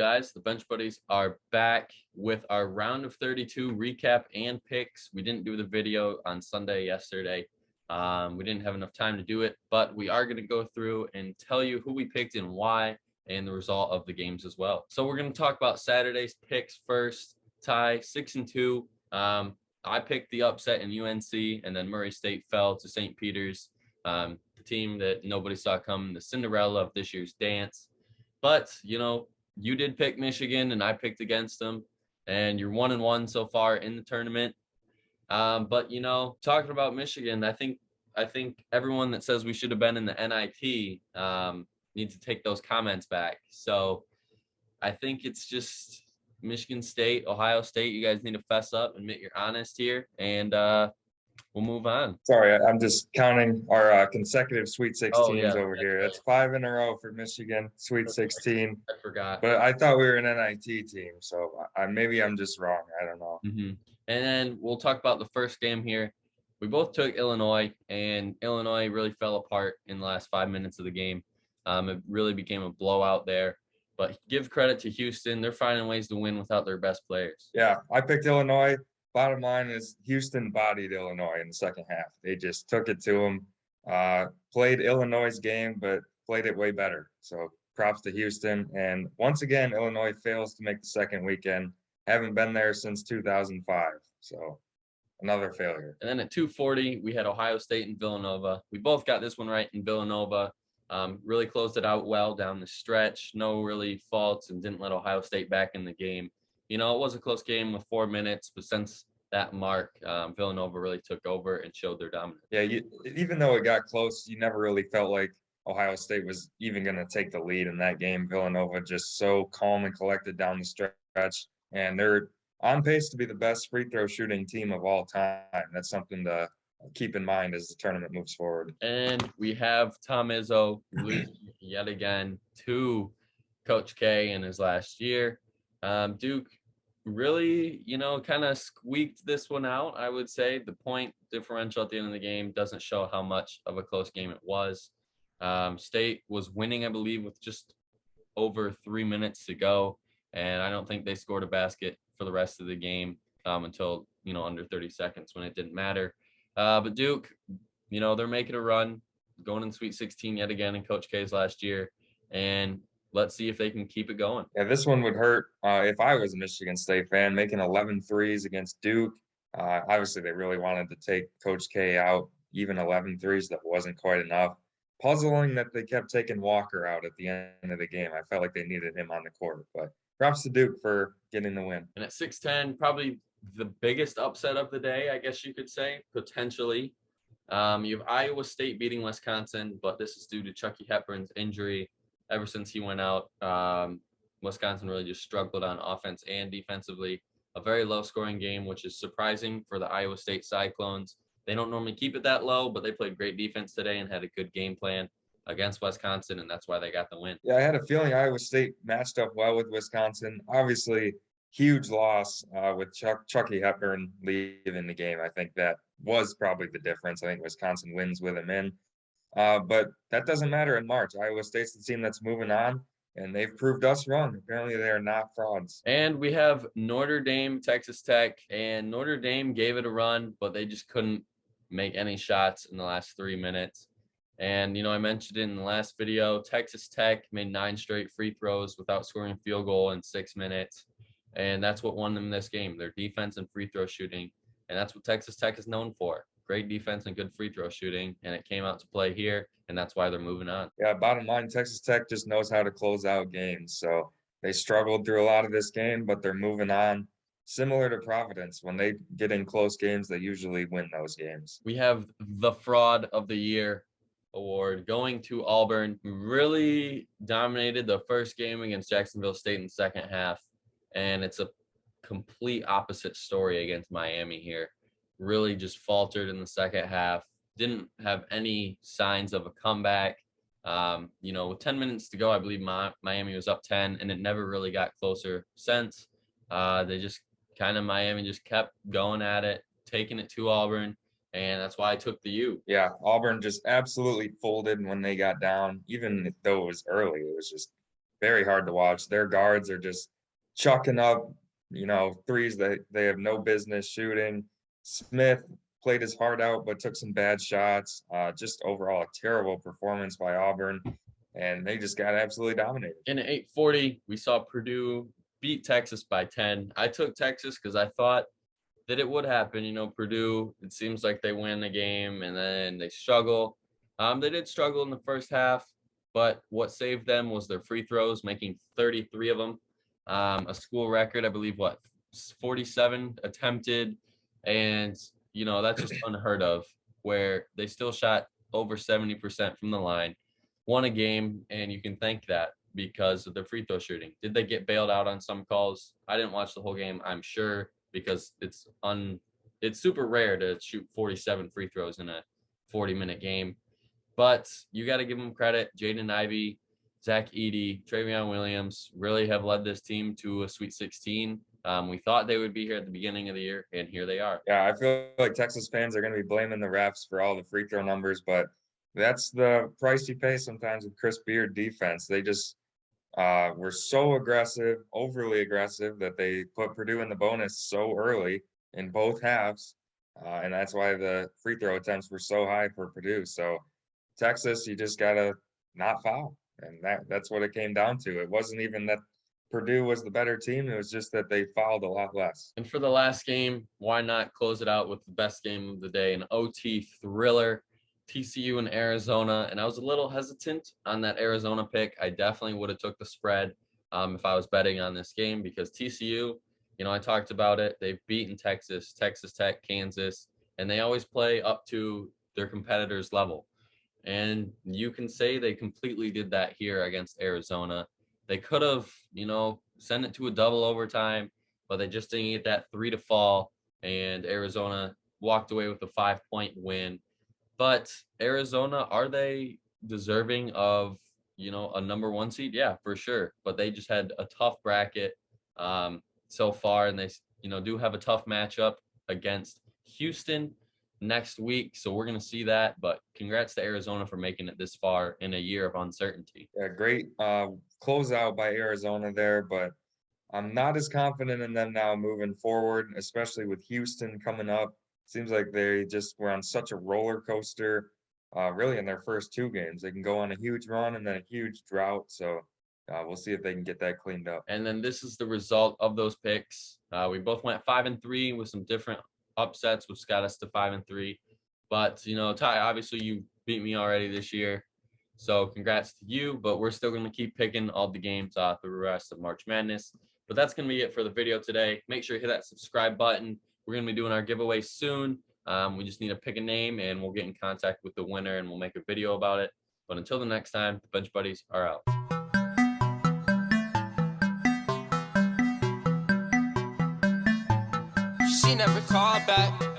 guys? The Bench Buddies are back with our round of 32 recap and picks. We didn't do the video on Sunday yesterday. We didn't have enough time to do it, but we are going to go through and tell you who we picked and why, and the result of the games as well. So we're going to talk about Saturday's picks first. Ty, 6-2. I picked the upset in UNC, and then Murray State fell to St. Peter's, the team that nobody saw coming, the Cinderella of this year's dance. But, you did pick Michigan, and I picked against them, and you're 1-1 so far in the tournament. But talking about Michigan, I think everyone that says we should have been in the NIT needs to take those comments back. So I think it's just Michigan State, Ohio State. You guys need to fess up, admit you're honest here, and we'll move on. Sorry, I'm just counting our consecutive Sweet 16s over here. Right. That's 5 in a row for Michigan, Sweet 16. I forgot. But I thought we were an NIT team, so maybe I'm just wrong. I don't know. Mm-hmm. And then we'll talk about the first game here. We both took Illinois, and Illinois really fell apart in the last 5 minutes of the game. It really became a blowout there. But give credit to Houston. They're finding ways to win without their best players. Yeah, I picked Illinois. Bottom line is Houston bodied Illinois in the second half. They just took it to them, played Illinois' game, but played it way better. So props to Houston. And once again, Illinois fails to make the second weekend. Haven't been there since 2005. So another failure. And then at 2:40, we had Ohio State and Villanova. We both got this one right in Villanova. Really closed it out well down the stretch. No really faults, and didn't let Ohio State back in the game. It was a close game with 4 minutes, but since that mark, Villanova really took over and showed their dominance. Yeah, even though it got close, you never really felt like Ohio State was even going to take the lead in that game. Villanova just so calm and collected down the stretch, and they're on pace to be the best free throw shooting team of all time. That's something to keep in mind as the tournament moves forward. And we have Tom Izzo losing yet again to Coach K in his last year. Duke really, kind of squeaked this one out, I would say. The point differential at the end of the game doesn't show how much of a close game it was. State was winning, I believe, with just over 3 minutes to go, and I don't think they scored a basket for the rest of the game until, under 30 seconds when it didn't matter. But Duke, they're making a run, going in Sweet 16 yet again in Coach K's last year, and let's see if they can keep it going. Yeah, this one would hurt if I was a Michigan State fan, making 11 threes against Duke. Obviously, they really wanted to take Coach K out. Even 11 threes, that wasn't quite enough. Puzzling that they kept taking Walker out at the end of the game. I felt like they needed him on the court. But props to Duke for getting the win. And at 6-10, probably the biggest upset of the day, I guess you could say, potentially. You have Iowa State beating Wisconsin, but this is due to Chucky Hepburn's injury. Ever since he went out, Wisconsin really just struggled on offense and defensively. A very low-scoring game, which is surprising for the Iowa State Cyclones. They don't normally keep it that low, but they played great defense today and had a good game plan against Wisconsin, and that's why they got the win. Yeah, I had a feeling Iowa State matched up well with Wisconsin. Obviously, huge loss with Chucky Hepburn leaving the game. I think that was probably the difference. I think Wisconsin wins with him in. But that doesn't matter in March. Iowa State's the team that's moving on, and they've proved us wrong. Apparently, they are not frauds. And we have Notre Dame, Texas Tech, and Notre Dame gave it a run, but they just couldn't make any shots in the last 3 minutes. And, I mentioned it in the last video, Texas Tech made 9 straight free throws without scoring a field goal in 6 minutes. And that's what won them this game, their defense and free throw shooting. And that's what Texas Tech is known for. Great defense and good free throw shooting, and it came out to play here, and that's why they're moving on. Yeah, bottom line, Texas Tech just knows how to close out games. So they struggled through a lot of this game, but they're moving on. Similar to Providence, when they get in close games, they usually win those games. We have the Fraud of the Year award going to Auburn. Really dominated the first game against Jacksonville State in the second half, and it's a complete opposite story against Miami here. Really just faltered in the second half. Didn't have any signs of a comeback. With 10 minutes to go, I believe Miami was up 10, and it never really got closer since. Miami just kept going at it, taking it to Auburn, and that's why I took the U. Yeah, Auburn just absolutely folded when they got down. Even though it was early, it was just very hard to watch. Their guards are just chucking up, threes that they have no business shooting. Smith played his heart out, but took some bad shots. Just overall a terrible performance by Auburn, and they just got absolutely dominated. In 8:40, we saw Purdue beat Texas by 10. I took Texas because I thought that it would happen. Purdue, it seems like they win the game and then they struggle. They did struggle in the first half, but what saved them was their free throws, making 33 of them. A school record, I believe, 47 attempted. And, that's just unheard of, where they still shot over 70% from the line, won a game, and you can thank that because of their free throw shooting. Did they get bailed out on some calls? I didn't watch the whole game, I'm sure, because it's super rare to shoot 47 free throws in a 40-minute game. But you got to give them credit. Jaden Ivey, Zach Edey, Travion Williams really have led this team to a Sweet 16. We thought they would be here at the beginning of the year, and here they are. Yeah, I feel like Texas fans are going to be blaming the refs for all the free throw numbers, but that's the price you pay sometimes with Chris Beard defense. They just were so aggressive, overly aggressive, that they put Purdue in the bonus so early in both halves. And that's why the free throw attempts were so high for Purdue. So Texas, you just got to not foul. And that's what it came down to. It wasn't even that Purdue was the better team. It was just that they fouled a lot less. And for the last game, why not close it out with the best game of the day, an OT thriller, TCU and Arizona. And I was a little hesitant on that Arizona pick. I definitely would have took the spread if I was betting on this game, because TCU, I talked about it. They've beaten Texas, Texas Tech, Kansas, and they always play up to their competitors' level. And you can say they completely did that here against Arizona. They could have, sent it to a double overtime, but they just didn't get that 3 to fall, and Arizona walked away with a 5-point win. But Arizona, are they deserving of, a number 1 seed? Yeah, for sure. But they just had a tough bracket so far, and they, do have a tough matchup against Houston next week. So we're going to see that. But congrats to Arizona for making it this far in a year of uncertainty. Yeah, great closeout by Arizona there, but I'm not as confident in them now moving forward, especially with Houston coming up. Seems like they just were on such a roller coaster, really in their first 2 games. They can go on a huge run and then a huge drought. So we'll see if they can get that cleaned up. And then this is the result of those picks. We both went 5-3 with some different upsets, which got us to 5-3. But, Ty, obviously you beat me already this year. So congrats to you, but we're still going to keep picking all the games through the rest of March Madness. But that's going to be it for the video today. Make sure you hit that subscribe button. We're going to be doing our giveaway soon. We just need to pick a name, and we'll get in contact with the winner, and we'll make a video about it. But until the next time, the Bench Buddies are out. She never called back.